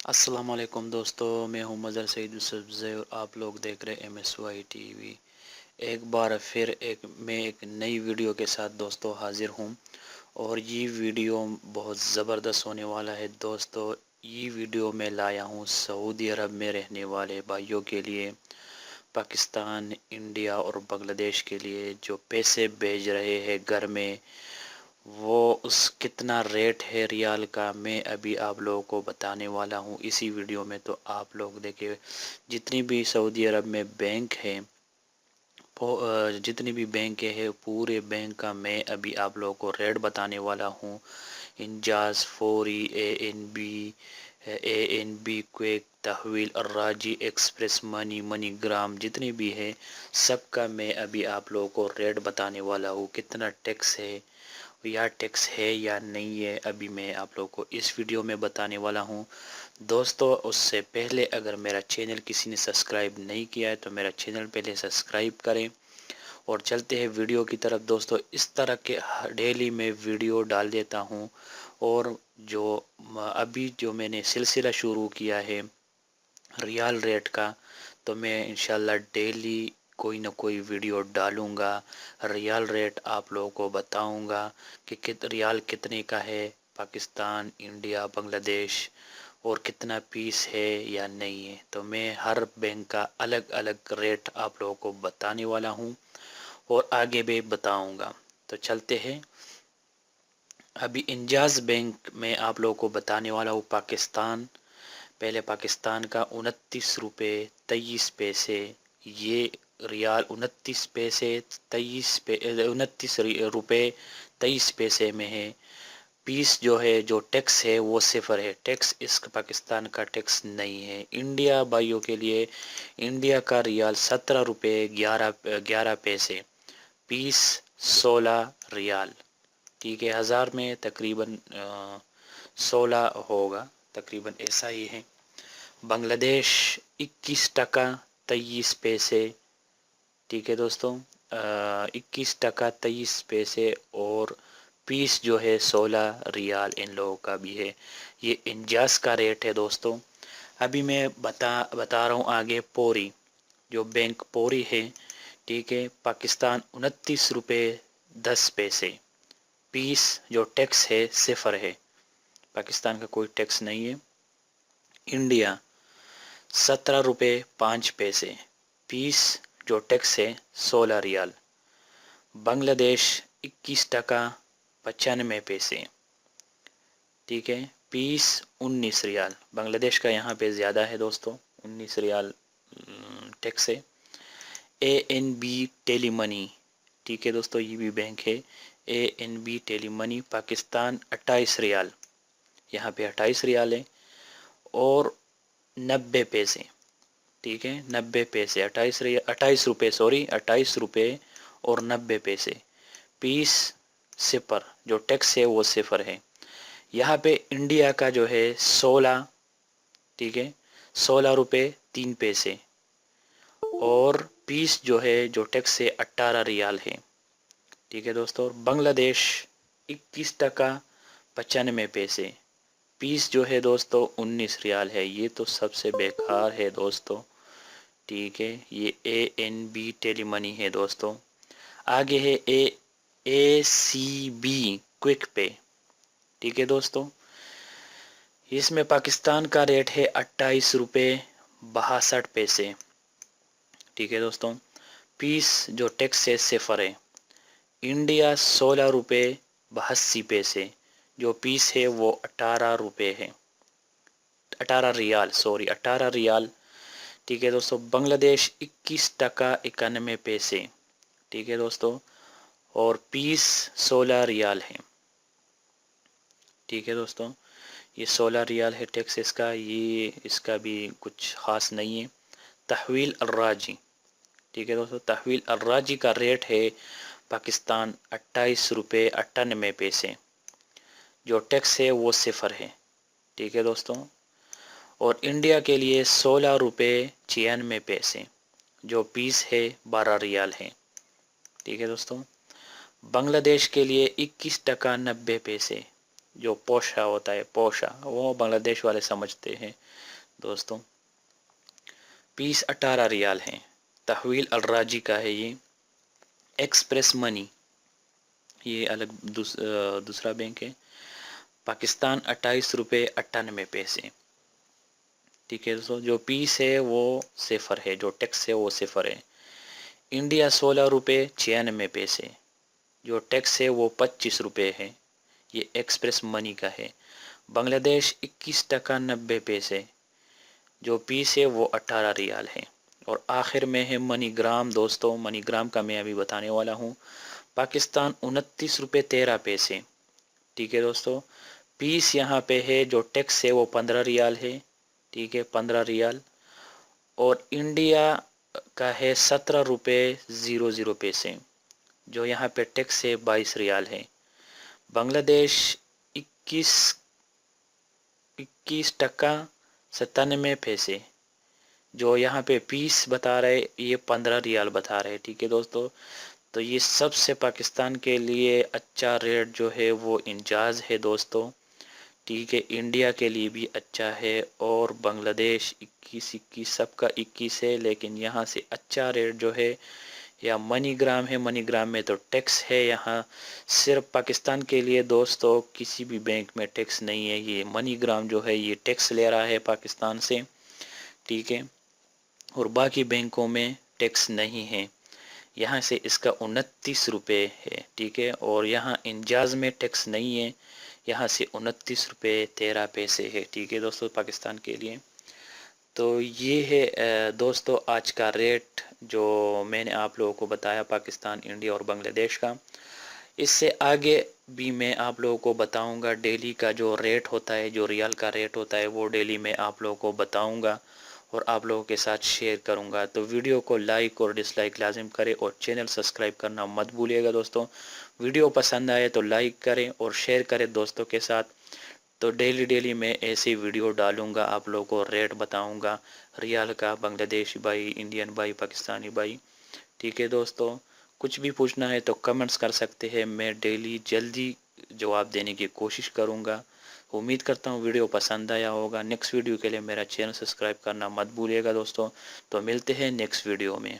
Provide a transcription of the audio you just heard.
अस्सलाम वालेकुम दोस्तों, मैं हूं मज़हर सईद यूसुफ़ज़ई और आप लोग देख रहे हैं MSY टीवी। एक बार फिर मैं एक नई वीडियो के साथ दोस्तों हाज़िर हूं और ये वीडियो बहुत ज़बरदस्त होने वाला है दोस्तों। ये वीडियो मैं लाया हूं सऊदी अरब में रहने वाले भाइयों के लिए, पाकिस्तान, इंडिया और बांग्लादेश के लिए जो पैसे भेज रहे हैं घर में, वो उस कितना रेट है रियाल का मैं अभी आप लोगों को बताने वाला हूँ इसी वीडियो में। तो आप लोग देखिए, जितनी भी सऊदी अरब में बैंक हैं, जितनी भी बैंक है पूरे बैंक का मैं अभी आप लोगों को रेट बताने वाला हूँ। इंजाज, फौरी, ए एन बी क्विक, तहवील, अर्राजी, एक्सप्रेस मनी, मनीग्राम, जितनी भी है सबका मैं अभी आप लोगों को रेट बताने वाला हूँ। कितना टैक्स है या टैक्स है या नहीं है, अभी मैं आप लोगों को इस वीडियो में बताने वाला हूं दोस्तों। उससे पहले अगर मेरा चैनल किसी ने सब्सक्राइब नहीं किया है तो मेरा चैनल पहले सब्सक्राइब करें और चलते हैं वीडियो की तरफ। दोस्तों, इस तरह के डेली में वीडियो डाल देता हूं और जो अभी जो मैंने सिलसिला शुरू किया है रियल रेट का, तो मैं इंशाल्लाह डेली कोई ना कोई वीडियो डालूँगा। रियल रेट आप लोगों को बताऊँगा कि रियाल कितने का है पाकिस्तान, इंडिया, बांग्लादेश, और कितना पीस है या नहीं है। तो मैं हर बैंक का अलग अलग रेट आप लोगों को बताने वाला हूँ और आगे भी बताऊँगा। तो चलते हैं। अभी इंजाज बैंक में आप लोगों को बताने वाला हूँ पाकिस्तान। पहले पाकिस्तान का 29 रुपये 23 पैसे, ये रियाल 29 रुपये 23 पैसे में है। पीस जो है, जो टैक्स है वो सिफर है, टैक्स इस पाकिस्तान का टैक्स नहीं है। इंडिया भाइयों के लिए इंडिया का रियाल 17 रुपये 11 पैसे, पीस 16 रियाल। ठीक है, हज़ार में तकरीबन 16 होगा, तकरीबन ऐसा ही है। बांग्लादेश 21 टका 23 पैसे। ठीक है दोस्तों, 21 टका 23 पैसे और पीस जो है 16 रियाल इन लोगों का भी है। ये इंजाज का रेट है दोस्तों। अभी मैं बता रहा हूँ आगे पौरी, जो बैंक पौरी है। ठीक है, पाकिस्तान 29 रुपये 10 पैसे, पीस जो टैक्स है सिफर है, पाकिस्तान का कोई टैक्स नहीं है। इंडिया 17 रुपये 5 पैसे, पीस जो टैक्स है 16 रियाल। बांग्लादेश 21 टका 95 पैसे। ठीक है, पीस 19 रियाल। बांग्लादेश का यहाँ पे ज़्यादा है दोस्तों, 19 रियाल टैक्स है। ANB टेलीमनी, ठीक है दोस्तों, ये भी बैंक है। ANB टेलीमनी पाकिस्तान 28 रियाल, यहाँ पे 28 रियाल है और 90 पैसे। ठीक है, 90 पैसे, 28 रुपये, सॉरी 28 रुपये और 90 पैसे। पीस सिफर, जो टैक्स है वो सिफर है। यहाँ पे इंडिया का जो है 16, ठीक है, 16 रुपये 3 पैसे और पीस जो है, जो टैक्स है 18 रियाल है। ठीक है दोस्तों, बांग्लादेश 21 टका 95 पैसे, पीस जो है दोस्तों 19 रियाल है। ये तो सबसे बेकार है दोस्तों। ठीक है, ये ANB टेलीमनी है दोस्तों। आगे है ACB क्विक पे। ठीक है दोस्तों, इसमें पाकिस्तान का रेट है 28 रुपये 62 पैसे। ठीक है दोस्तों, पीस जो टैक्स है सिफर है। इंडिया 16 रुपये 82 पैसे, जो पीस है वो 18 रुपये है, 18 रियाल, सॉरी 18 रियाल। ठीक है दोस्तों, बांग्लादेश 21 टका 91 पैसे। ठीक है दोस्तों, और पीस 16 रियाल है। ठीक है दोस्तों, ये 16 रियाल है टैक्स इसका, ये इसका भी कुछ ख़ास नहीं है। तहवील अर्राजी, ठीक है दोस्तों, तहवील अर्राजी का रेट है पाकिस्तान 28 रुपये 98 पैसे, जो टैक्स है वो सिफर है। ठीक है दोस्तों, और इंडिया के लिए 16 रुपये 96 पैसे, जो पीस है 12 रियाल है। ठीक है दोस्तों, बांग्लादेश के लिए 21 टका 90 पैसे, जो पोशा होता है, पोशा, वो बांग्लादेश वाले समझते हैं दोस्तों। पीस 18 रियाल है। तहवील अलराजी का है ये। एक्सप्रेस मनी ये अलग दूसरा बैंक है। पाकिस्तान 28 रुपये 98 पैसे। ठीक है दोस्तों, जो पीस है वो सिफर है, जो टैक्स है वो सिफर है। इंडिया 16 रुपये 96 पैसे। जो टैक्स है वो 25 रुपये है। ये एक्सप्रेस मनी का है। बांग्लादेश 21 टका 90 पैसे। जो पीस है वो 18 रियाल है। और आखिर में है मनीग्राम दोस्तों, मनीग्राम का मैं अभी बताने वाला हूँ। पाकिस्तान 29 रुपये 13 पैसे। ठीक है दोस्तों, पीस यहाँ पे है, जो टैक्स है वो 15 रियाल है। ठीक है, 15 रियाल। और इंडिया का है 17 रुपये 00 पैसे। जो यहाँ पे टैक्स है 22 रियाल है। बांग्लादेश 21 टका 97 पैसे। जो यहाँ पे पीस बता रहे ये 15 रियाल बता रहे। ठीक है दोस्तों, तो ये सबसे पाकिस्तान के लिए अच्छा रेट जो है वो इंजाज है दोस्तों। ठीक है, इंडिया के लिए भी अच्छा है। और बांग्लादेश 21 सबका 21 है, लेकिन यहाँ से अच्छा रेट जो है या मनीग्राम है। मनीग्राम में तो टैक्स है यहाँ सिर्फ पाकिस्तान के लिए दोस्तों, किसी भी बैंक में टैक्स नहीं है। ये मनीग्राम जो है ये टैक्स ले रहा है पाकिस्तान से। ठीक है, और बाकी बैंकों में टैक्स नहीं है। यहाँ से इसका 29 रुपये है। ठीक है, और यहाँ इंजाज में टैक्स नहीं है। यहाँ से 29 रुपये 13 पैसे है। ठीक है दोस्तों, पाकिस्तान के लिए। तो ये है दोस्तों आज का रेट जो मैंने आप लोगों को बताया पाकिस्तान, इंडिया और बांग्लादेश का। इससे आगे भी मैं आप लोगों को बताऊंगा डेली का जो रेट होता है, जो रियाल का रेट होता है वो डेली मैं आप लोगों को बताऊंगा और आप लोगों के साथ शेयर करूंगा। तो वीडियो को लाइक और डिसलाइक लाजिम करें और चैनल सब्सक्राइब करना मत भूलिएगा दोस्तों। वीडियो पसंद आए तो लाइक करें और शेयर करें दोस्तों के साथ। तो डेली मैं ऐसी वीडियो डालूंगा, आप लोगों को रेट बताऊंगा रियाल का, बांग्लादेशी भाई, इंडियन भाई, पाकिस्तानी भाई। ठीक है दोस्तों, कुछ भी पूछना है तो कमेंट्स कर सकते हैं। मैं डेली जल्दी जवाब देने की कोशिश करूंगा। उम्मीद करता हूँ वीडियो पसंद आया होगा। नेक्स्ट वीडियो के लिए मेरा चैनल सब्सक्राइब करना मत भूलिएगा दोस्तों। तो मिलते हैं नेक्स्ट वीडियो में।